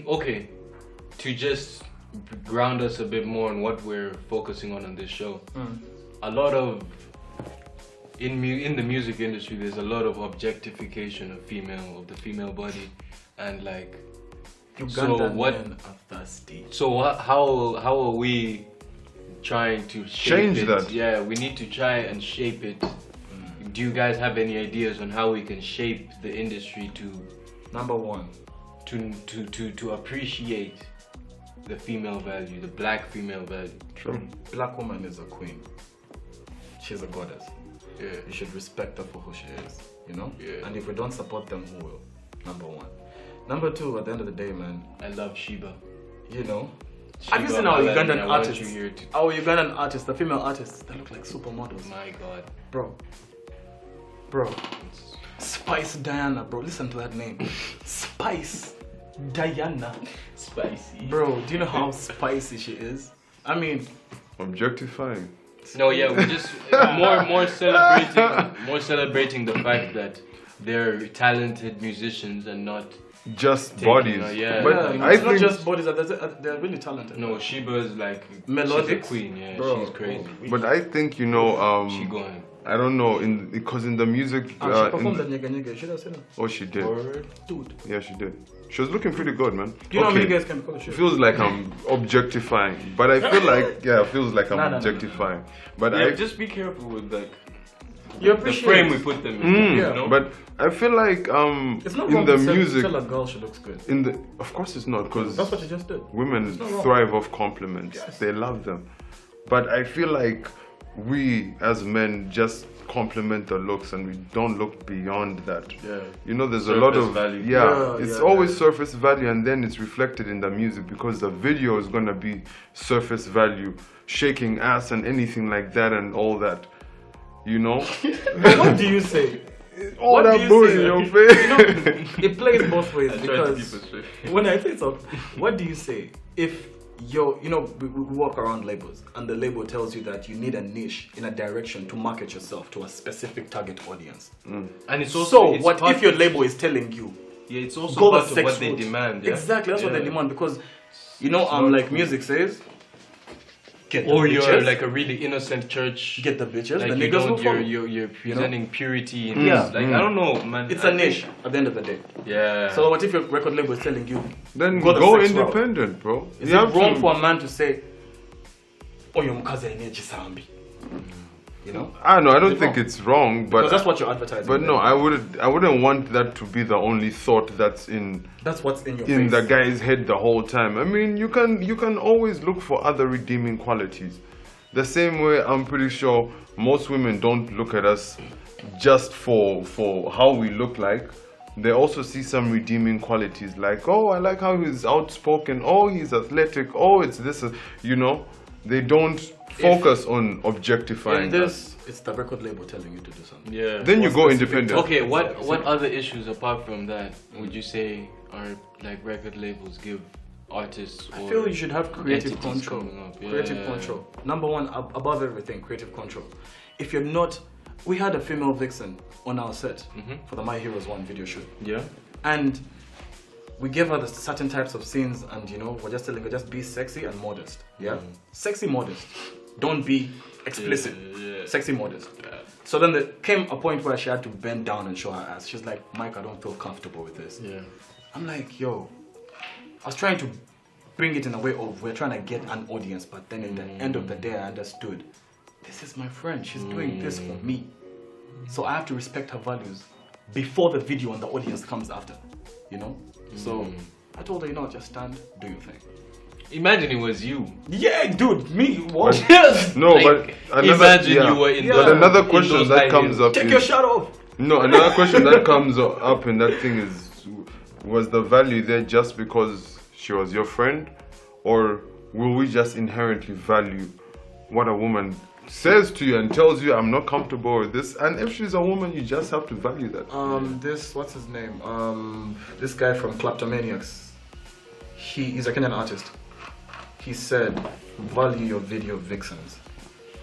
Okay, to just ground us a bit more on what we're focusing on this show. A lot of in the music industry, there's a lot of objectification of the female body, and like. Ugandan men are thirsty. So how are we trying to change it? that? Yeah, we need to try and shape it. Do you guys have any ideas on how we can shape the industry to number one to appreciate the female value, the black female value? True. Black woman is a queen. She's a goddess. Yeah. You should respect her for who she is, you know? Yeah. And if we don't support them, who will? Number one. Number two, at the end of the day, man. I love Sheba. You know? Sheba, have you seen our Ugandan artists? To... Our Ugandan artists, the female artists, they look like supermodels. My God. Bro. Spice Diana, bro. Listen to that name. Spice Diana. Spicy. Bro, do you know how spicy she is? I mean... Objectifying. No, yeah, we just more celebrating the fact that they're talented musicians and not just bodies. But I think not just bodies, they're really talented. No, Sheba is like melodic, she's a queen, yeah, bro, she's crazy. But I think she going. I don't know, because in the music. She performed that Nyega Nyega. Should I say that? Oh, she did. Dude. Yeah, she did. She was looking pretty good, man. Do you know how many guys can be called a shit? It feels like I'm objectifying, but I feel like it feels like I'm objectifying. But just be careful with like the frame we put them in. You know? But I feel like it's not in the music, tell a girl she looks good. Of course it's not, because that's what you just did. Women thrive off compliments. Yes. They love them. But I feel like we as men just compliment the looks and we don't look beyond that. Yeah. You know, there's surface a lot of value. It's always surface value, and then it's reflected in the music, because the video is gonna be surface value, shaking ass and anything like that and all that. You know? What do you say? All that bull in your face. You know, it plays both ways, because when I say so, what do you say if we walk around labels and the label tells you that you need a niche in a direction to market yourself to a specific target audience? And it's also what if your label is telling you? Yeah, it's also part of what they demand. Yeah? Exactly, that's what they demand, because like music says. Or you're like a really innocent church. Get the bitches. Like the niggas will follow. You're presenting purity. And I don't know, man. It's a niche at the end of the day. Yeah. So what if your record label is telling you? Then go independent, bro. Is it wrong for a man to say, "Oh, your mkaza ineji sambi"? You know? I don't think it's wrong, but because that's what you're advertising. But no, I wouldn't want that to be the only thought that's what's in your in face. the guy's head the whole time. I mean, you can always look for other redeeming qualities. The same way, I'm pretty sure most women don't look at us just for how we look like. They also see some redeeming qualities, like, oh, I like how he's outspoken, oh, he's athletic, oh, it's this, you know. They don't focus on objectifying this. It's the record label telling you to do something. Yeah. Then you go independent. Okay, what other issues apart from that would you say are like record labels give artists? I feel you should have creative control. Creative control. Number one, above everything, creative control. If you're not, we had a female vixen on our set for the My Heroes 1 video shoot. Yeah. And we gave her the certain types of scenes, and we're just telling her, just be sexy and modest. Yeah. Sexy, modest. Don't be explicit. Yeah. Sexy, modest. Yeah. So then there came a point where she had to bend down and show her ass. She's like, Mike, I don't feel comfortable with this. Yeah. I'm like, yo, I was trying to bring it in a way of we're trying to get an audience, but then in the end of the day, I understood, this is my friend. She's doing this for me. So I have to respect her values before the video and the audience comes after, So I told her, just stand, do your thing. Imagine it was you. Yeah, dude, me. What? No, but imagine you were in. But another question that comes up. Take your shirt off. No, another question that comes up in that thing is, was the value there just because she was your friend, or will we just inherently value what a woman says to you and tells you, I'm not comfortable with this? And if she's a woman, you just have to value that. What's his name? This guy from Kleptomaniacs. he's a Kenyan artist. He said, value your video vixens.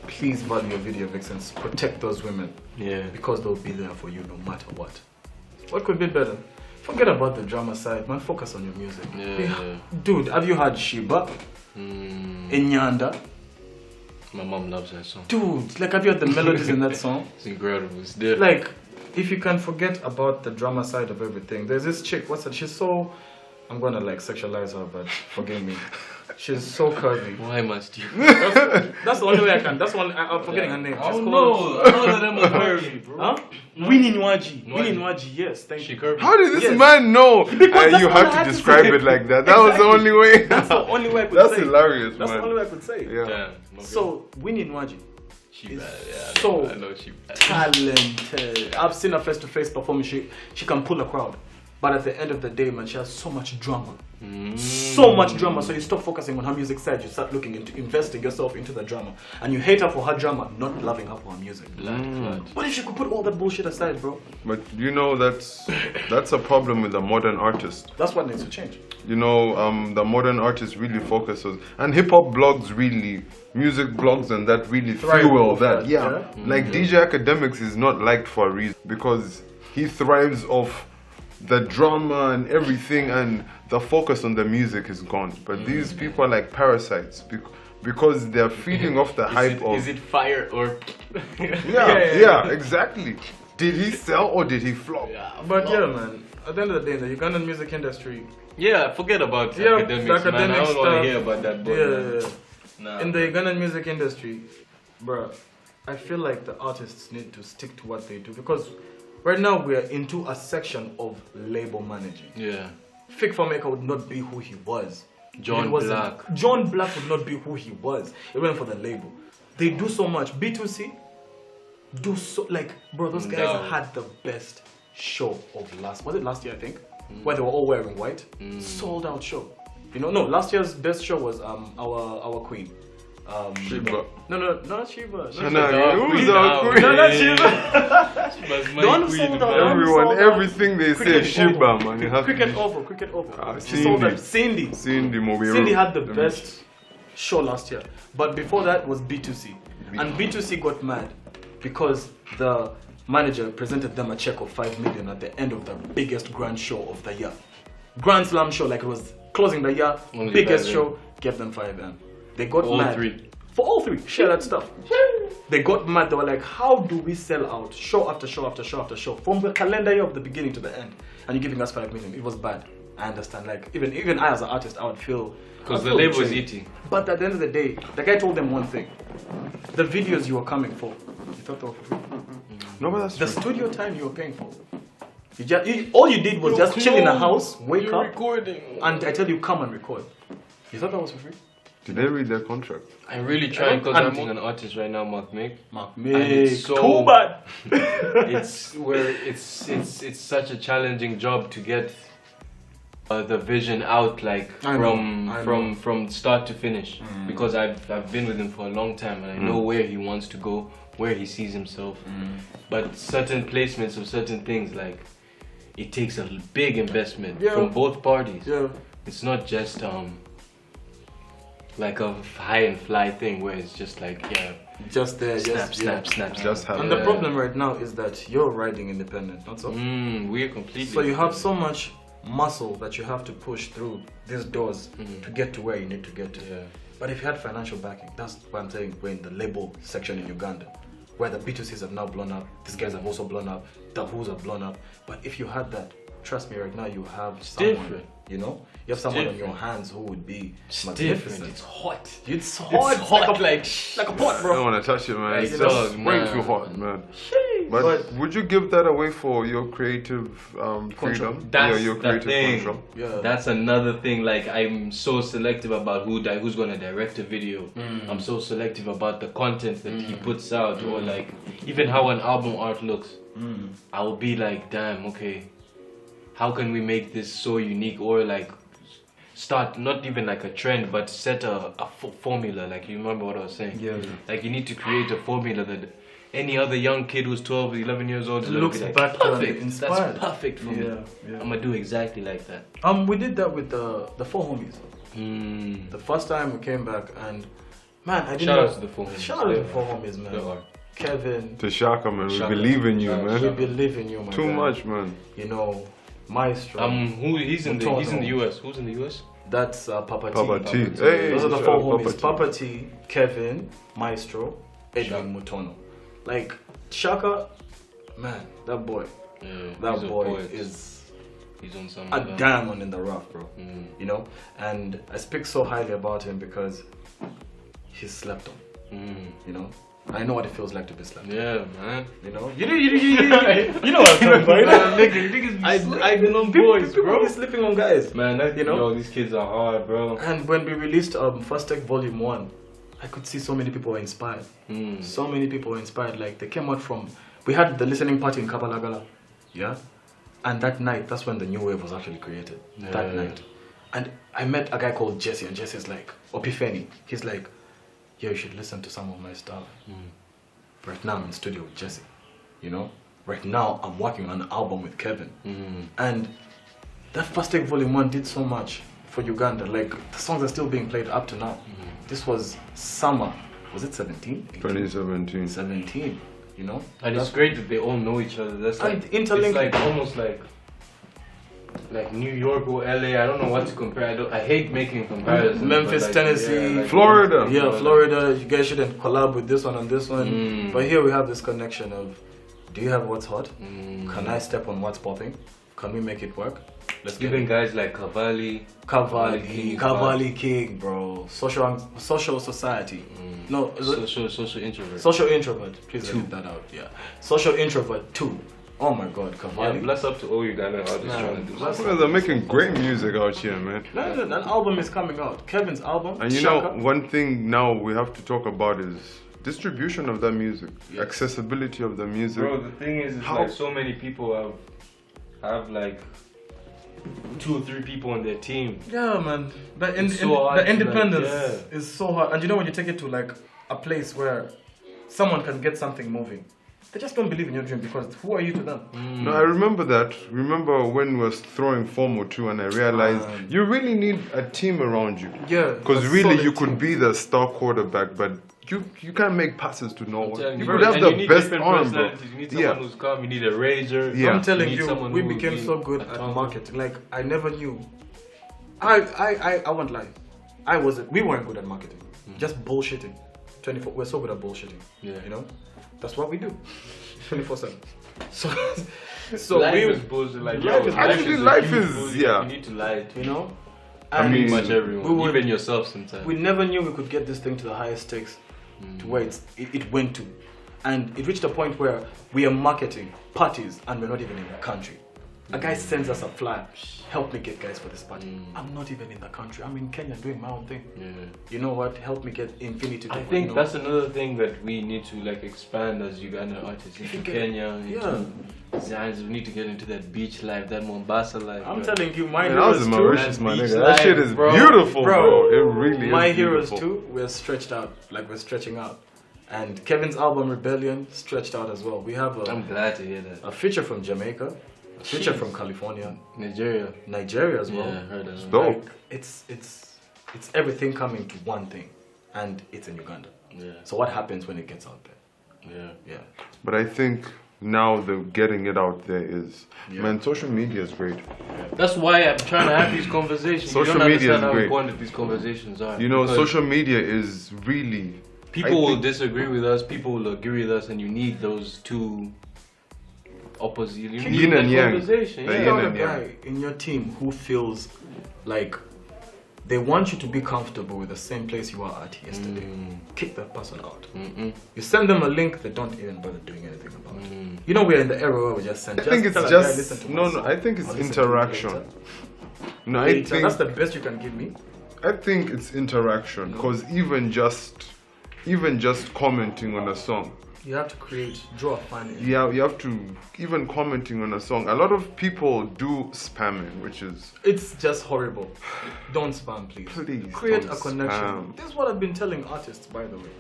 Please value your video vixens. Protect those women. Yeah. Because they'll be there for you no matter what. What could be better? Forget about the drama side, man. Focus on your music. Yeah. Dude, have you heard Shiba? Inyanda? My mom loves that song. Dude, like, have you heard the melodies in that song? It's incredible. It's there. Like, if you can forget about the drama side of everything, there's this chick, what's that? She's so, I'm gonna like sexualize her, but forgive me. She's so curvy. Why must you? That's the only way I can. That's one. I'm forgetting her name. Oh no! None of them are curvy, bro. Huh? Winnie Nwaji. Yes, thank She you. curvy. How did this man know? Because that's You what I have had to to describe say. it like that. That was the only way. That's the only way I could That's say. hilarious, That's man. the only way I could say. Yeah. Damn. Okay. So Winnie Nwaji, She bad. so I know she bad. talented. I've seen her face to face performance. She can pull a crowd. But at the end of the day, man, she has so much drama. So much drama. So you stop focusing on her music side. You start looking into investing yourself into the drama. And you hate her for her drama, not loving her for her music. Blood. What if you could put all that bullshit aside, bro? But you know that's a problem with the modern artist. That's what needs to change. You know, the modern artist really focuses, and hip hop blogs really, music blogs and that really Thrive fuel off that. that, Yeah. Like DJ Academics is not liked for a reason because he thrives off the drama and everything, and the focus on the music is gone. But these people are like parasites because they're feeding off the hype of. Is it fire or? Yeah, exactly. Did he sell or did he flop? But yeah, man, at the end of the day, the Ugandan music industry, Yeah, forget about Yeah, academics, the man. I academic don't want to stuff. hear about that boy. man. Nah. in the Ugandan music industry, bruh, I feel like the artists need to stick to what they do because right now we're into a section of label managing. Yeah. Fig Filmmaker would not be who he was. John It wasn't- Black. John Black would not be who he was. It went for the label. They do so much. B2C do so like, bro, those guys No. had the best show of last year I think, where they were all wearing white. Sold out show. You know, no, last year's best show was our queen. Shiba. No, not Shiba. Who's our queen? No, not Shiba. The one who sold out. Everyone, everything they say Cricket is Shiba, over. man. It has to Cricket be over. She Cindy. sold out. Cindy. Cindy Mobile. Cindy had the best show last year, but before that was B2C, and B2C got mad because the manager presented them a check of 5 million at the end of the biggest grand show of the year, Grand Slam show, like it was closing the year, Only biggest 5M. show, gave them 5M. They got All mad. three. For all three, share that stuff. They got mad. They were like, how do we sell out show after show after show after show from the calendar year of the beginning to the end, and you're giving us 5 million? It was bad. I understand. Like even I as an artist, I would feel Because I'd the feel label is betrayed. eating. But at the end of the day, the guy told them one thing: the videos you were coming for, you thought they were for free. No, but that's The true. studio time you were paying for, all you did was just chill in a house, wake You're up, recording. and I tell you, come and record. You thought that was for free? Did they read their contract? I'm really trying because And- I'm being an artist right now, Mark Mick. Mark, it's so- too bad. It's where it's such a challenging job to get the vision out, like I know. from start to finish, because I've been with him for a long time and I know where he wants to go, where he sees himself. But certain placements of certain things, like it takes a big investment Yeah. from both parties. Yeah. It's not just like a high and fly thing where it's just like Just there, snap, just snap, yeah. snap, Just have And the problem right now is that you're riding independent, not so. We're completely. So you have so much muscle that you have to push through these doors to get to where you need to get to. Yeah. But if you had financial backing, that's what I'm saying. We're in the label section in Uganda, where the B2Cs have now blown up. These guys have also blown up. The Who's have blown up. But if you had that, trust me, right now you have someone. different. You know, you have someone on your different. hands who would be It's magnificent. different. It's hot. It's hot. It's hot, like a pot, I bro. don't want to touch it, man. Like It's dog, just way man. too hot, man. But- But would you give that away for your creative freedom? That's your the creative thing. control. Yeah. That's another thing. Like I'm so selective about who's gonna direct a video. I'm so selective about the content that he puts out, or like even how an album art looks. I will be like, damn, okay, how can we make this so unique, or like start not even like a trend, but set a formula. Like you remember what I was saying? Yeah. Like you need to create a formula that any other young kid who's 12, 11 years old to looks like, back perfect. and inspired. That's perfect for me. Yeah. I'm gonna do exactly like that. We did that with the four homies. The first time we came back, and man, I didn't Shout know. out to the four homies. Shout out to the four homies, man. They are. Kevin. To Shaka, man, we Shaka. believe in you, Yeah, man. We believe in you, man. Too much, man. You know, Maestro. He's in the US. Who's in the US? That's Papa T. Papa T. T. Hey, Those are the shout four out homies. Papa T, Kevin, Maestro, Edwin Mutono. Like Shaka, man, that boy. Yeah, That he's a boy poet. He's on some a diamond in the rough, bro. Mm. You know, and I speak so highly about him because he's slept on. You know, I know what it feels like to be slept on. Yeah, man. You know, you know what I'm talking about. I know boys, People bro. be sleeping on guys. Man, You know? yo, these kids are hard, bro. And when we released First Tech Volume 1, I could see so many people were inspired. So many people were inspired. Like they came out from, we had the listening party in Kabalagala, yeah? And that night, that's when the new wave was actually created, that night. And I met a guy called Jesse, and Jesse's like, Opifeni, he's like, yo, you should listen to some of my stuff. Right now I'm in studio with Jesse, you know? Right now I'm working on an album with Kevin. And that First Take Volume 1 did so much for Uganda. Like, the songs are still being played up to now. This was summer, was it 17? 2017. 17, you know? And it's great that they all know each other. That's And like interlinked. It's like almost like New York or LA. I don't know what to compare. I hate making comparisons. Memphis, but like, Tennessee, yeah, like, Florida. Yeah, Florida, you guys shouldn't collab with this one and this one. But here we have this connection of, do you have what's hot? Can I step on what's popping? Can we make it work? Let's get Even it. guys like Cavalli King, bro. Social society. No, social introvert. social introvert. Please edit that out. Yeah, social introvert 2. Oh my God, Yeah, Cavalli. bless up to all Uganda artists trying to do bless something. You guys are making great music out here, man. An album is coming out. Kevin's album. And you Shaka. know, one thing now we have to talk about is distribution of that music, accessibility of the music. Bro, the thing is, it's How- like so many people have like 2 or 3 people on their team. Yeah, man. It's so hard The to, independence like, is so hard. And you know when you take it to like a place where someone can get something moving, they just don't believe in your dream because who are you to them? No, I remember that. Remember when we was throwing Form or 2 and I realized you really need a team around you. Yeah. Because a really solid you could team. be the star quarterback, but you can't make passes to no one. telling You you, could have and the you need best different arm, bro. personalities. You need someone who's calm. You need a rager. Yeah. I'm telling need you, someone we who will became be so good a at talker. marketing. Like I never knew. I won't lie. We weren't good at marketing. Just bullshitting. 24. We're so good at bullshitting. Yeah. You know, that's what we do. 24/7. So Life we is bullshit. Like, Life yo, is- Actually, a life huge is- bullshit. yeah. You need to lie to you know. I And mean, pretty much everyone, we would- even yourself sometimes. we never knew we could get this thing to the highest stakes, to where it went to, and it reached a point where we are marketing parties and we're not even in the country. A guy sends us a flyer, help me get guys for this party. I'm not even in the country. I'm in Kenya doing my own thing. Yeah. You know what? Help me get Infinity. I to, think you know, that's another thing that we need to like expand as Uganda artists into you get- Kenya, into Zanzibar. We need to get into that beach life, that Mombasa life. I'm bro. telling you, my Man, I was heroes in too. Mauritius, my Beach nigga. That life, shit is bro. beautiful, Bro, bro. It really is. My heroes beautiful. too. We're stretched out, like we're stretching out, and Kevin's album Rebellion stretched out as well. We have I'm glad to hear that. a feature from Jamaica, a feature from California, Nigeria. Nigeria as well. Yeah, I heard that. Dope. Like, it's everything coming to one thing, and it's in Uganda. Yeah. So what happens when it gets out there? Yeah. Yeah. But I think now the getting it out there is, Yeah. man, social media is great. That's why I'm trying to have these conversations. Social you don't media understand is how great. important these conversations are. You know, Because social media is really. people I will think- disagree with us, people will agree with us, and you need those two opposite. You need Yin that and yang. conversation. The Yeah. yin You got a and yang. guy in your team who feels like they want you to be comfortable with the same place you are at yesterday. Kick that person out. You send them a link, they don't even bother doing anything about it. You know, we're in the era where we just send. I think it's tell a guy, listen just to no, my no. song. I think it's Or listen to it interaction. later. No, I Later. think That's the best you can give me. I think it's interaction because even just commenting on a song, You have to draw a fan in. yeah, you have to even commenting on a song. A lot of people do spamming, which is It's just horrible. Don't spam, please. Please Create don't a connection. spam. This is what I've been telling artists, by the way.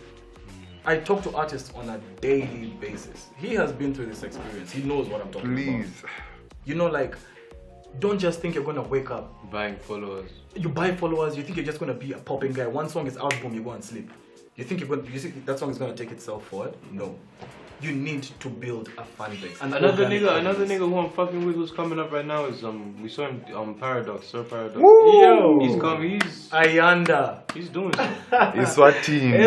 I talk to artists on a daily basis. He has been through this experience. He knows what I'm talking about. Please. You know, like, don't just think you're gonna wake up. Buying followers. You buy followers, you think you're just gonna be a popping guy. One song is out, boom, you go and sleep. You think that song is gonna take itself forward? No. You need to build a fan base. And another nigga who I'm fucking with who's coming up right now is we saw him Paradox, Sir Paradox. Woo! Yo, he's Ayanda. He's doing something. Eswatini.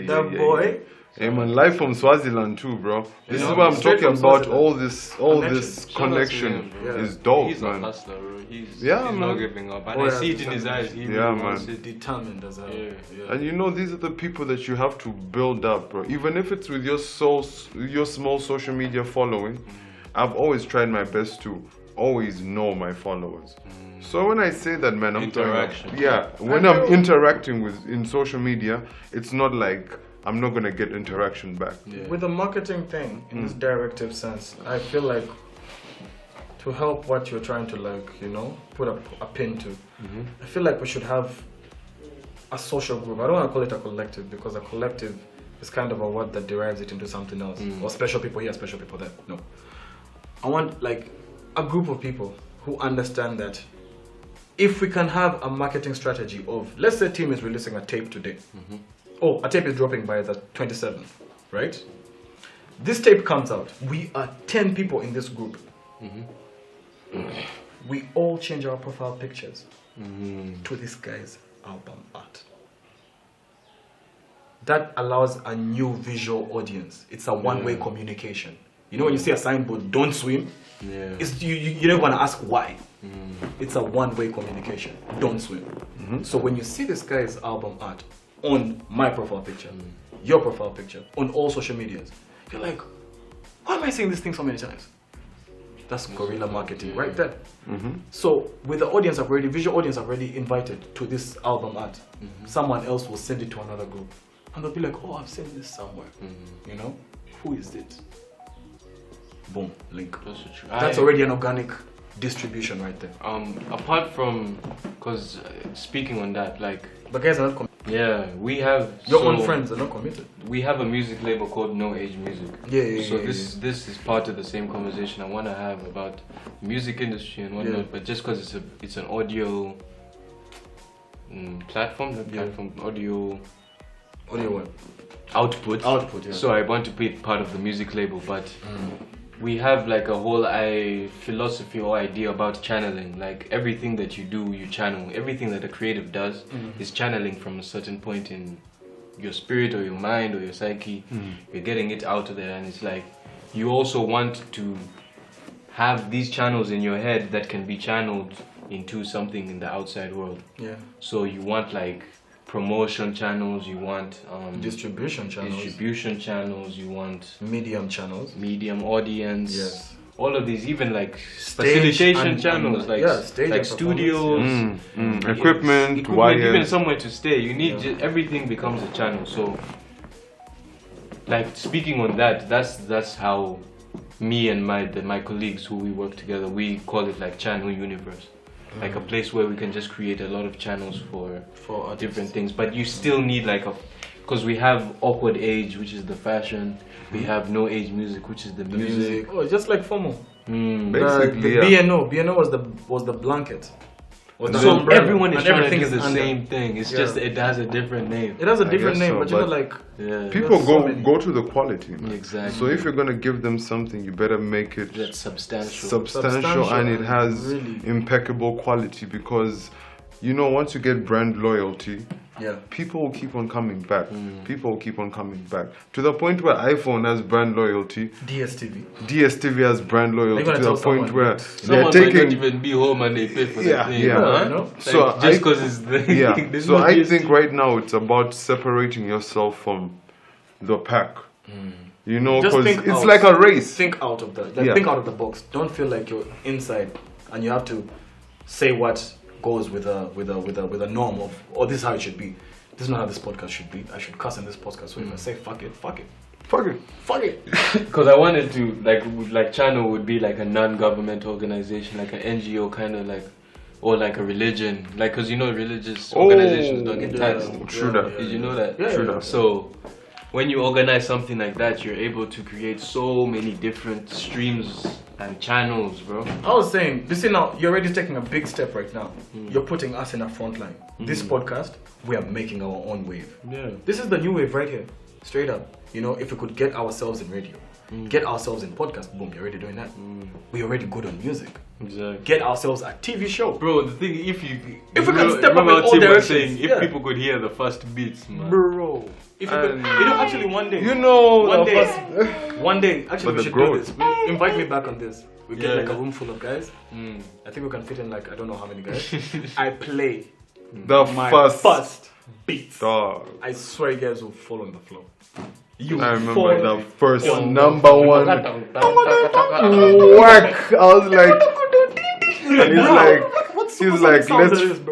The boy. Hey man, live from Swaziland too, bro. This is what I'm talking about. All this connection is dope, he's man. A hustler, bro. He's man. not giving up. And I see it in his eyes. He really wants it. Determined as hell. Yeah. And you know, these are the people that you have to build up, bro. Even if it's with your small social media following, I've always tried my best to always know my followers. So when I say that, man, I'm interaction. When I'm interacting in social media, it's not like I'm not gonna get interaction back. Yeah. With the marketing thing, in this directive sense, I feel like to help what you're trying to put a pin to, I feel like we should have a social group. I don't want to call it a collective because a collective is kind of a word that derives it into something else. Or special people here, special people there. No. I want like a group of people who understand that if we can have a marketing strategy of, let's say team is releasing a tape today. Oh, a tape is dropping by the 27th, right? This tape comes out. We are 10 people in this group. We all change our profile pictures to this guy's album art. That allows a new visual audience. It's a one-way communication. You know when you see a signboard, don't swim? You don't want to ask why. It's a one-way communication. Don't swim. So when you see this guy's album art, on my profile picture, your profile picture, on all social medias, you're like, why am I saying this thing so many times? That's guerrilla marketing right there. So with the audience visual audience I've already invited to this album art, someone else will send it to another group. And they'll be like, oh, I've seen this somewhere. You know? Who is it? Boom, link. That's already an organic distribution right there. Apart from, because speaking on that, like, but guys are not committed. We have your own friends are not committed. We have a music label called No Age Music. So this is part of the same conversation I want to have about music industry and whatnot. But just because it's an audio platform, audio what? Output. So I want to be part of the music label, but we have like a whole philosophy or idea about channeling. Like everything that you do, you channel. Everything that a creative does is channeling from a certain point in your spirit or your mind or your psyche. You're getting it out of there, and it's like you also want to have these channels in your head that can be channeled into something in the outside world. So you want like promotion channels, you want distribution channels, you want medium channels, medium audience, all of these, even like stage facilitation channels, like studios, equipment, wires, even somewhere to stay. You need everything becomes a channel. So like speaking on that's how me and my colleagues who we work together, we call it like channel universe. Like a place where we can just create a lot of channels for different things, but you still need like because we have awkward age, which is the fashion. We have no age music, which is the music. Oh, just like FOMO. Basically, the BNO was the blanket. So everyone is trying to do the same thing. It's just it has a different name. It has a different name, but you know, like people go to the quality, man. Exactly. So if you're gonna give them something, you better make it that's substantial, and it has impeccable quality, because you know once you get brand loyalty, people will keep on coming back. People will keep on coming back to the point where iPhone has brand loyalty. DSTV has brand loyalty to the point where they're taking. Might not even be home and they pay for the thing. So like, just because it's the So I think right now it's about separating yourself from the pack. You know, because it's like a race. Think out of think out of the box. Don't feel like you're inside and you have to say what goes with a norm of, oh, this is how it should be. This is not how this podcast should be. I should cuss in this podcast. So if I say fuck it. Because I wanted to like channel would be like a non-government organization, like an NGO kind of like or like a religion, like because you know religious organizations don't get taxed. True that. Did you know that? Yeah. True that. So when you organize something like that, you're able to create so many different streams and channels, bro. I was saying, you see now, you're already taking a big step right now. You're putting us in the front line. This podcast, we are making our own wave. Yeah. This is the new wave right here. Straight up. You know, if we could get ourselves in radio, get ourselves in podcast, boom, you're already doing that. We're already good on music. Exactly. Get ourselves a TV show. Bro, the thing, if we can step up in what all Tim was directions, saying, if yeah. people could hear the first beats, man. Bro. If you could, actually one day. One day, actually But we the should growth. do this. Invite me back on this. We get Yeah. like a room full of guys. I think we can fit in like, I don't know how many guys. I play The my first beats. dog. I swear you guys will fall on the floor. You I remember fall the first on number one whack. I was like, and he's like,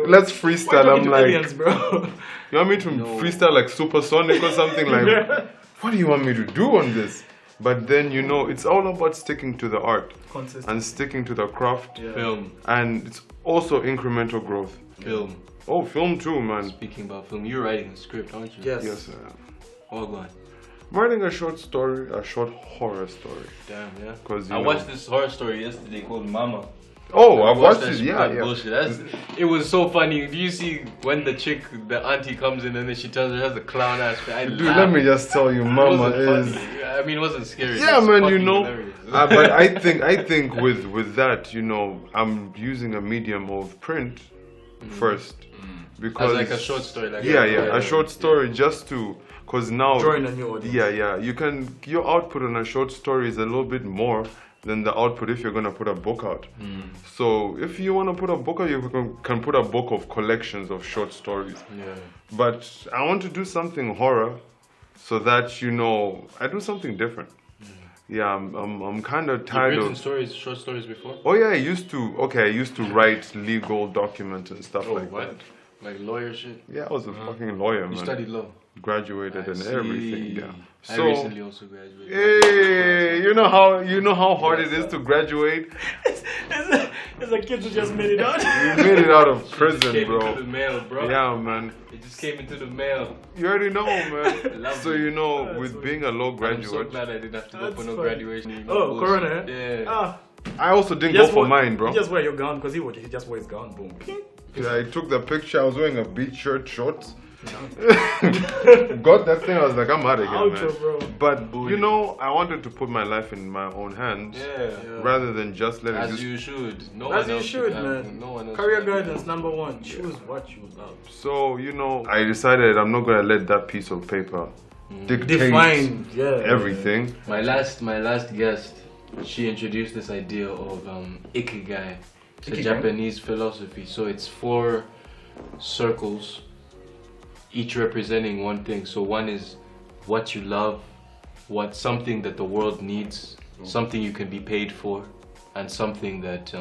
let's freestyle. I'm like, aliens, bro. you want me to freestyle like supersonic or something? Like, what do you want me to do on this? But then you know, it's all about sticking to the art and sticking to the craft, Film. and it's also incremental growth. Film. Oh, film too, man. Speaking about film, you're writing a script, aren't you? Yes. Yes, I am. Oh, go on. I'm writing a short story, a short horror story. Damn, yeah. 'Cause, you I know- watched this horror story yesterday called Mama. Oh, I've watched that it. shit, Yeah, that yeah. bullshit. It was so funny. Do you see when the chick, the auntie comes in and then she tells her she has a clown ass face? Dude, let me just tell you, Mama is. I mean, it wasn't scary. Yeah, It was man, you fucking know. hilarious. But I think with that, you know, I'm using a medium of print first because As like a short story, like a short story just to, cause now Drawing a new audience. Yeah, your output on a short story is a little bit more than the output if you're gonna put a book out. So if you wanna put a book out, you can put a book of collections of short stories. Yeah. But I want to do something horror, so that you know I do something different. Yeah, I'm kind of You've tired written of. stories, short stories before? Oh yeah, I used to write legal documents and stuff like what? that. Like lawyer shit? Yeah, I was a fucking lawyer, You man. studied law? Graduated and everything. Yeah. I So, recently also graduated. hey, you know how hard it is to graduate. It's a kid who just made it out. You made it out of prison, Came into bro. the mail, bro. Yeah, man. It just came into the mail. You already know, man. Love So it. you know, with being a law I'm so graduate, glad I didn't have to go That's for no funny. graduation. Oh, Bullshit. Corona, eh? Yeah. Ah, I also didn't he go just for wore- mine, bro. He just wear your gown because he just wear his gown. Boom. Yeah, I took the picture. I was wearing a beach shirt, shorts. Got that thing. I was like, I'm out of here, Outro, man. bro. But you know, I wanted to put my life in my own hands Yeah. rather than just let it As just. you should. No As one you else should, have- man. No one else Career should have. guidance number one. Choose what you love. So you know, I decided I'm not gonna let that piece of paper dictate Define, everything. My last guest, she introduced this idea of ikigai. It's a Ikigai? Japanese philosophy. So it's 4 circles, each representing one thing. So one is what you love, what something that the world needs, something you can be paid for, and something that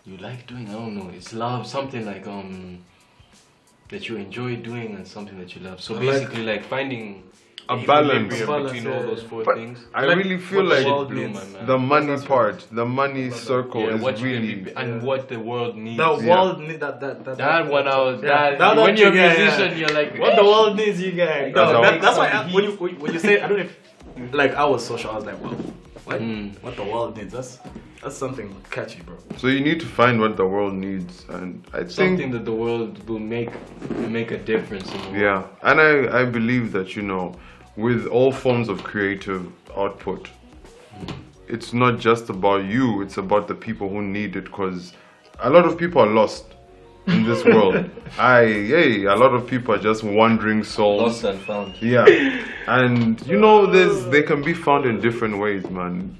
you like doing. I don't know. It's love, something like that you enjoy doing, and something that you love. So basically, like finding A equilibrium balance. between all those 4 But things. I Like, really feel what the like world needs, man. the money part, the money circle Yeah, is what you can really. be, and what the world needs. The Yeah. world need that That one out. Yeah, That, when you're a yeah, musician, yeah. you're like, What the world needs, you guys. That's how- That's why when you say, I don't know if, like I was social, I was like, well, what the world needs. That's something catchy, bro. So you need to find what the world needs, and I something think that the world will make a difference in the world. yeah, and I believe that you know, with all forms of creative output, it's not just about you; it's about the people who need it, because a lot of people are lost in this world. A lot of people are just wandering souls. Lost and found. Yeah, and you know, they can be found in different ways, man.